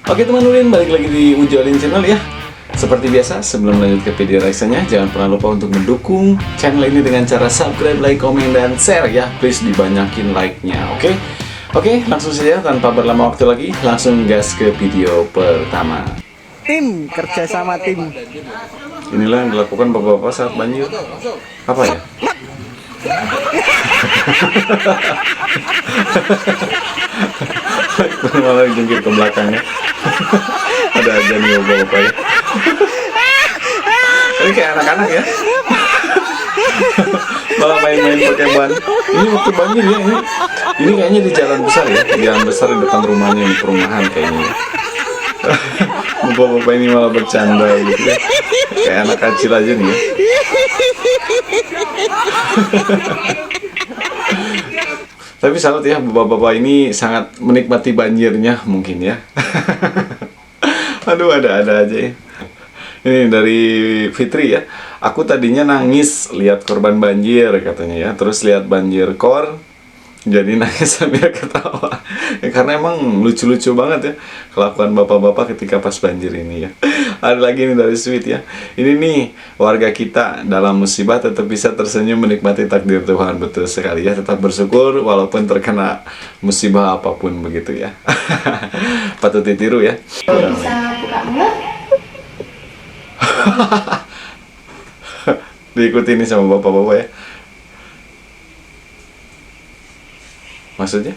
Oke teman Ulin, balik lagi di Ujo Alin Channel ya. Seperti biasa, sebelum lanjut ke video reaksinya, jangan pernah lupa untuk mendukung channel ini dengan cara subscribe, like, komen, dan share ya. Please dibanyakin like-nya, oke? Oke, langsung saja tanpa berlama waktu lagi, langsung gas ke video pertama. Tim, kerja sama tim. Inilah yang dilakukan bapak-bapak saat banjir. Apa ya? Malah jungkir ke belakangnya. Ada aja nih bapak-bapak ya. Ini kayak anak-anak ya. Malah main-main pakai ban. Ini waktu banjir ya ini. Ini kayaknya di jalan besar ya. Jalan besar di depan rumahnya, di perumahan kayaknya. Bapak-bapak ini malah bercanda gitu ya. Kayak anak kecil aja nih ya. Tapi salut ya, bapak-bapak ini sangat menikmati banjirnya mungkin ya. Aduh, ada-ada aja ya. Ini dari Fitri ya. Aku tadinya nangis lihat korban banjir katanya ya. Terus lihat banjir kor, jadi nangis sambil ketawa ya, karena emang lucu-lucu banget ya kelakuan bapak-bapak ketika pas banjir ini ya. Ada lagi nih dari Sweet ya. Ini nih, warga kita dalam musibah tetap bisa tersenyum menikmati takdir Tuhan. Betul sekali ya, tetap bersyukur walaupun terkena musibah apapun begitu ya. Patut ditiru ya. Bisa buka mulut. Diikuti nih sama bapak-bapak ya. Maksudnya?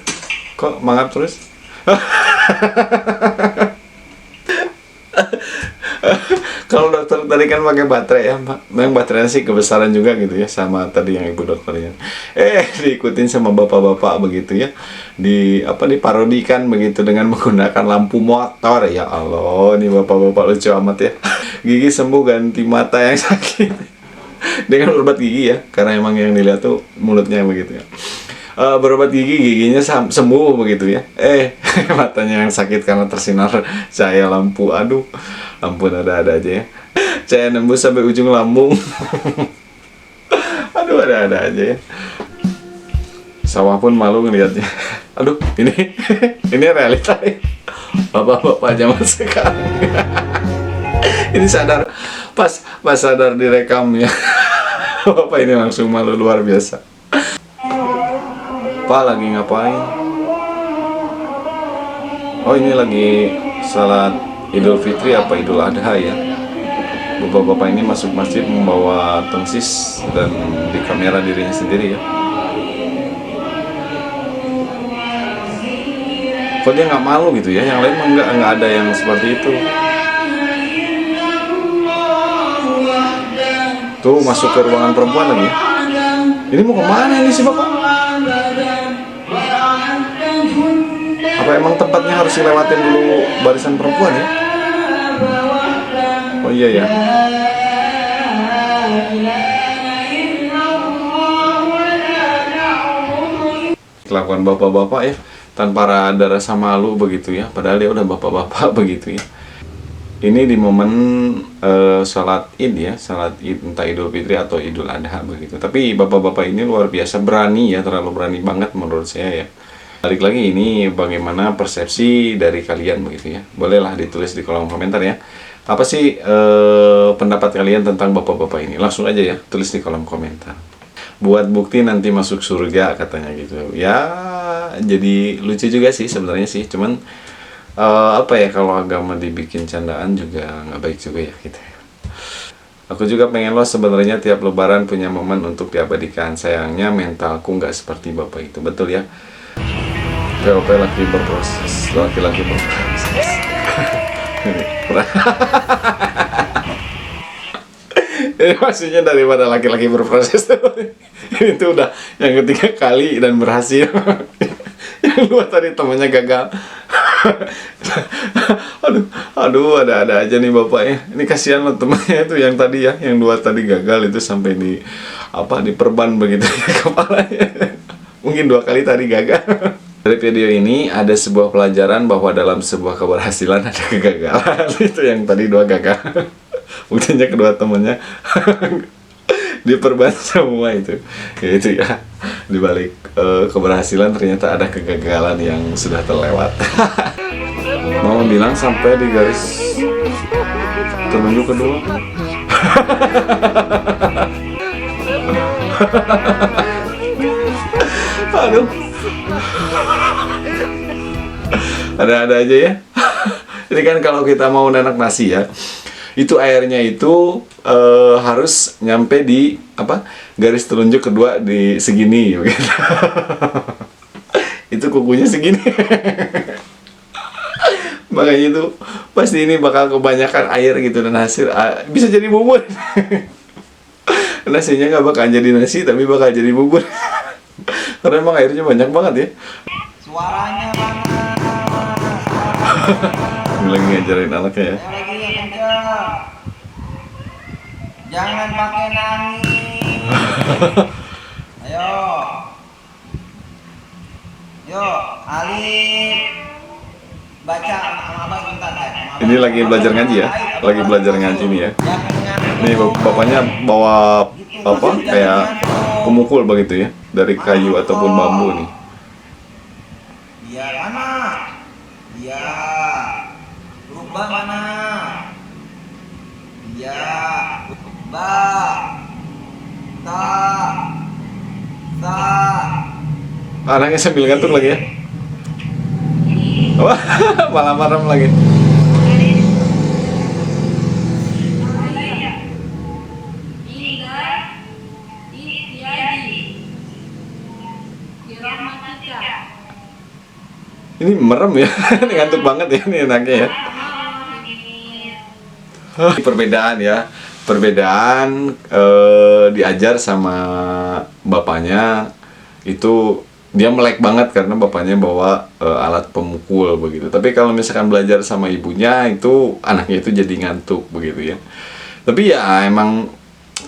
Kok mangap terus? Kalau dokter tadi kan pakai baterai ya, memang baterainya sih kebesaran juga gitu ya, sama tadi yang ibu dokternya. Diikutin sama bapak-bapak begitu ya, diparodikan begitu dengan menggunakan lampu motor. Ya Allah, ini bapak-bapak lucu amat ya. Gigi sembuh ganti mata yang sakit dengan berobat gigi ya, karena emang yang dilihat tuh mulutnya begitu ya. Berobat giginya sembuh begitu ya. Matanya yang sakit karena tersinar cahaya lampu. Aduh, ampun, ada-ada aja ya. Cahaya nembus sampai ujung lambung. Aduh, ada-ada aja ya. Sawah pun malu ngelihatnya. Aduh, ini realita ya. Bapak-bapak zaman sekarang. Ini sadar pas sadar direkam ya. Bapak ini langsung malu luar biasa. Pak lagi ngapain? Oh, ini lagi salat Idul Fitri apa Idul Adha ya. Bapak-bapak ini masuk masjid membawa tongsis dan di kamera dirinya sendiri ya. Kok dia nggak malu gitu ya? Yang lain mah nggak ada yang seperti itu. Tuh masuk ke ruangan perempuan lagi ya. Ini mau kemana ini sih bapak? Apa emang tempatnya harus dilewatin dulu barisan perempuan ya? Oh iya ya. Kelakuan bapak-bapak ya, tanpa ada rasa malu begitu ya. Padahal dia udah bapak-bapak begitu ya. Ini di momen sholat id ya, sholat id entah Idul Fitri atau Idul Adha begitu. Tapi bapak-bapak ini luar biasa berani ya, terlalu berani banget menurut saya ya. Balik lagi, ini bagaimana persepsi dari kalian begitu ya. Bolehlah ditulis di kolom komentar ya. Apa sih pendapat kalian tentang bapak-bapak ini? Langsung aja ya, tulis di kolom komentar. Buat bukti nanti masuk surga katanya gitu. Ya, jadi lucu juga sih sebenarnya sih. Cuman apa ya, kalau agama dibikin candaan juga nggak baik juga ya gitu. Aku juga pengen lo sebenarnya tiap lebaran punya momen untuk diabadikan. Sayangnya mentalku nggak seperti bapak itu. Betul ya. POP laki berproses, laki-laki berproses. Ini maksudnya daripada laki-laki berproses tuh. Ini tuh udah yang ketiga kali dan berhasil. Yang dua tadi temannya gagal. aduh, ada aja nih bapaknya. Ini kasihan loh temannya itu yang tadi ya, yang dua tadi gagal itu sampai diperban begitu ya kepalanya. Mungkin 2 kali tadi gagal. Dari video ini ada sebuah pelajaran bahwa dalam sebuah keberhasilan ada kegagalan. Itu yang tadi 2 gagal. Buktinya kedua temannya diperban semua itu. Itu ya. Di balik keberhasilan ternyata ada kegagalan yang sudah terlewat. Mau 9 sampai di garis telunjuk kedua. Aduh, ada-ada aja ya. Ini kan kalau kita mau nanak nasi ya, itu airnya itu harus nyampe di garis telunjuk kedua di segini gitu. Itu kukunya segini. Makanya itu pasti ini bakal kebanyakan air gitu, dan hasil bisa jadi bubur. Nasinya nggak bakal jadi nasi, tapi bakal jadi bubur. Karena emang airnya banyak banget ya. Suaranya mana? Ini lagi ngajarin anaknya ya. Lagi kencang. Jangan pakai nangis. Ayo. Yo, Alif. Baca abang bentar ya. Ini lagi belajar ngaji ya. Lagi belajar ngaji nih ya. Jangan Nih bapaknya bawa kayak pemukul begitu ya, dari kayu ataupun bambu nih. Biar mana? Biar. Rubah mana? Biar. Rubah. Ta. Anaknya sambil ngantuk lagi ya. Wah, malah marah lagi. Ini merem ya, ini ngantuk banget ya ini anaknya ya. Perbedaan ya, perbedaan diajar sama bapaknya itu dia melek banget karena bapaknya bawa alat pemukul begitu. Tapi kalau misalkan belajar sama ibunya itu anaknya itu jadi ngantuk begitu ya. Tapi ya emang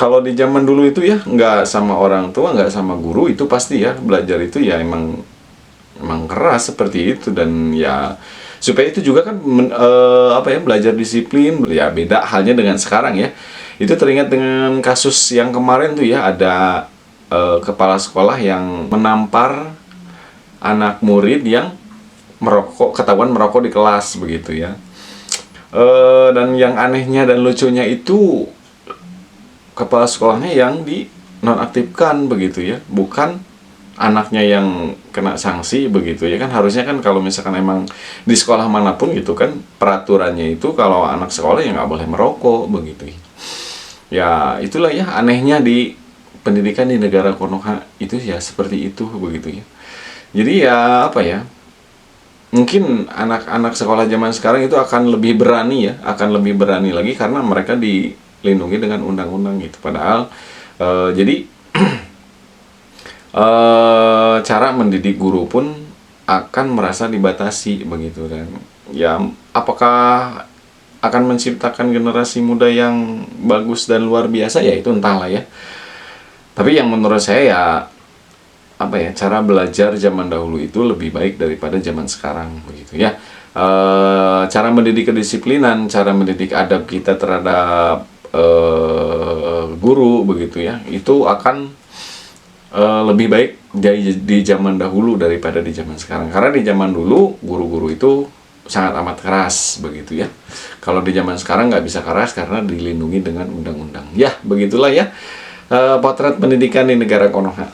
kalau di zaman dulu itu ya nggak sama orang tua, nggak sama guru, itu pasti ya belajar itu ya emang keras seperti itu. Dan ya supaya itu juga kan belajar disiplin ya, beda halnya dengan sekarang ya. Itu teringat dengan kasus yang kemarin tuh ya, ada kepala sekolah yang menampar anak murid yang ketahuan merokok di kelas begitu ya. Dan yang anehnya dan lucunya itu kepala sekolahnya yang dinonaktifkan begitu ya, bukan anaknya yang kena sanksi begitu ya. Kan harusnya kan kalau misalkan emang di sekolah manapun gitu kan peraturannya itu kalau anak sekolah ya nggak boleh merokok begitu ya. Itulah ya anehnya di pendidikan di negara Konoha itu ya, seperti itu begitu ya. Jadi ya mungkin anak-anak sekolah zaman sekarang itu akan lebih berani ya, akan lebih berani lagi karena mereka dilindungi dengan undang-undang gitu. Padahal jadi cara mendidik guru pun akan merasa dibatasi begitu. Dan ya apakah akan menciptakan generasi muda yang bagus dan luar biasa ya, itu entahlah ya. Tapi yang menurut saya ya cara belajar zaman dahulu itu lebih baik daripada zaman sekarang begitu ya. Cara mendidik kedisiplinan, cara mendidik adab kita terhadap guru begitu ya, itu akan lebih baik di zaman dahulu daripada di zaman sekarang. Karena di zaman dulu guru-guru itu sangat amat keras begitu ya. Kalau di zaman sekarang nggak bisa keras karena dilindungi dengan undang-undang. Ya begitulah ya potret pendidikan di negara Konoha.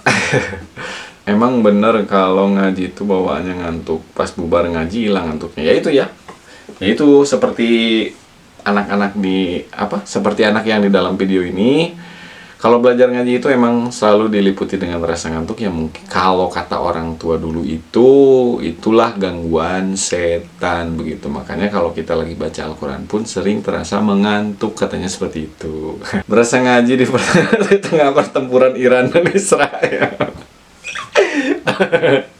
Emang bener kalau ngaji itu bawaannya ngantuk, pas bubar ngaji hilang ngantuknya. Ya itu seperti anak-anak seperti anak yang di dalam video ini. Kalau belajar ngaji itu emang selalu diliputi dengan rasa ngantuk ya. Mungkin kalau kata orang tua dulu itulah gangguan setan begitu. Makanya kalau kita lagi baca Al-Quran pun sering terasa mengantuk, katanya seperti itu. Berasa ngaji di tengah pertempuran Iran dan Israel.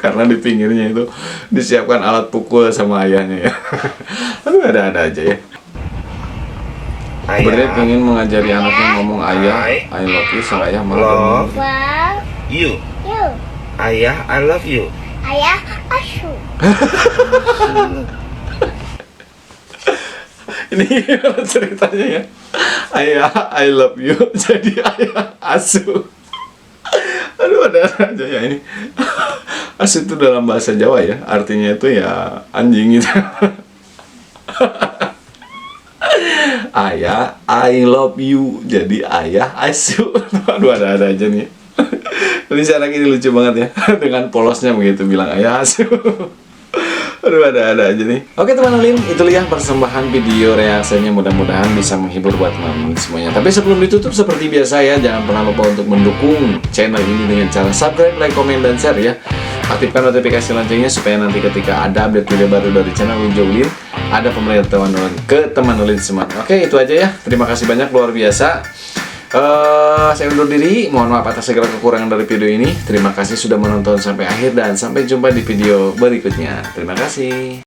Karena di pinggirnya itu disiapkan alat pukul sama ayahnya ya. Aduh, ada-ada aja ya. Sebenarnya ingin mengajari anaknya ngomong ayah, I love you, sang ayah malah Love You. you. Ayah, I love you. Ayah asu. Ini gimana ceritanya ya? Ayah, I love you, jadi ayah asu. Aduh, ada aja ya ini. Asu itu dalam bahasa Jawa ya, artinya itu ya anjing gitu. Ayah, I love you. Jadi ayah, asu. Aduh, ada aja nih. Ini anak ini lucu banget ya. Dengan polosnya begitu bilang ayah, asu. Aduh, ada aja nih. Oke teman Ulin, itulah ya persembahan video reaksinya. Mudah-mudahan bisa menghibur buat teman-teman semuanya. Tapi sebelum ditutup seperti biasa ya, jangan pernah lupa untuk mendukung channel ini dengan cara subscribe, like, komen, dan share ya. Aktifkan notifikasi loncengnya supaya nanti ketika ada update video baru dari channel Ulin, ada pemberitahuan ke teman Ulin semua. Oke, itu aja ya. Terima kasih banyak, luar biasa. Saya undur diri, mohon maaf atas segala kekurangan dari video ini. Terima kasih sudah menonton sampai akhir dan sampai jumpa di video berikutnya. Terima kasih.